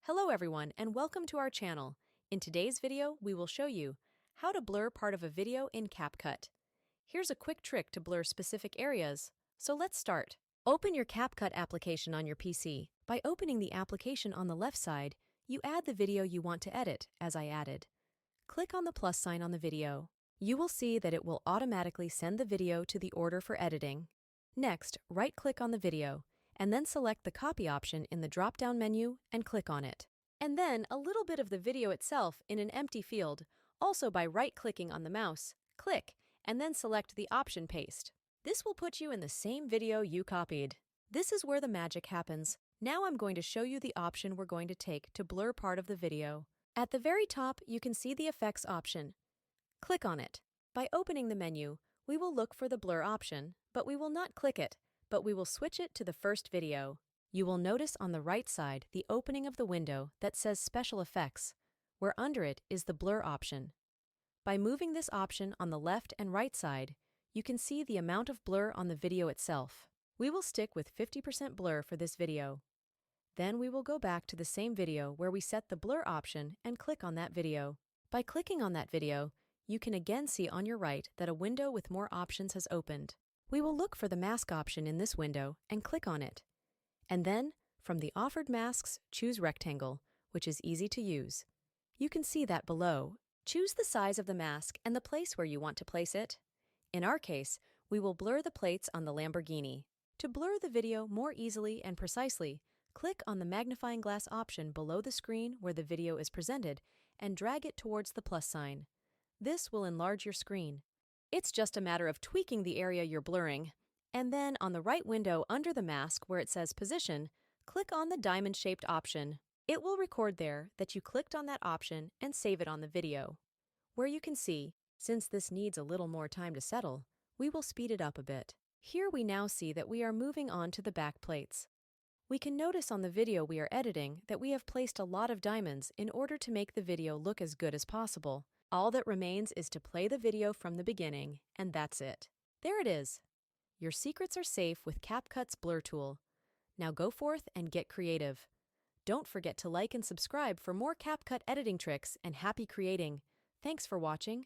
Hello everyone and welcome to our channel. In today's video, we will show you how to blur part of a video in CapCut. Here's a quick trick to blur specific areas. So let's start. Open your CapCut application on your PC. By opening the application on the left side, you add the video you want to edit, as I added. Click on the plus sign on the video. You will see that it will automatically send the video to the order for editing. Next, right-click on the video, and then select the copy option in the drop-down menu and click on it. And then a little bit of the video itself in an empty field, also by right-clicking on the mouse, click, and then select the option paste. This will put you in the same video you copied. This is where the magic happens. Now I'm going to show you the option we're going to take to blur part of the video. At the very top, you can see the effects option. Click on it. By opening the menu, we will look for the blur option, but we will not click it, but we will switch it to the first video. You will notice on the right side the opening of the window that says Special Effects, where under it is the blur option. By moving this option on the left and right side, you can see the amount of blur on the video itself. We will stick with 50% blur for this video. Then we will go back to the same video where we set the blur option and click on that video. By clicking on that video, you can again see on your right that a window with more options has opened. We will look for the mask option in this window and click on it. And then, from the offered masks, choose Rectangle, which is easy to use. You can see that below. Choose the size of the mask and the place where you want to place it. In our case, we will blur the plates on the Lamborghini. To blur the video more easily and precisely, click on the magnifying glass option below the screen where the video is presented and drag it towards the plus sign. This will enlarge your screen. It's just a matter of tweaking the area you're blurring. And then on the right window under the mask where it says Position, click on the diamond-shaped option. It will record there that you clicked on that option and save it on the video. Where you can see, since this needs a little more time to settle, we will speed it up a bit. Here we now see that we are moving on to the back plates. We can notice on the video we are editing that we have placed a lot of diamonds in order to make the video look as good as possible. All that remains is to play the video from the beginning, and that's it. There it is. Your secrets are safe with CapCut's blur tool. Now go forth and get creative. Don't forget to like and subscribe for more CapCut editing tricks and happy creating. Thanks for watching.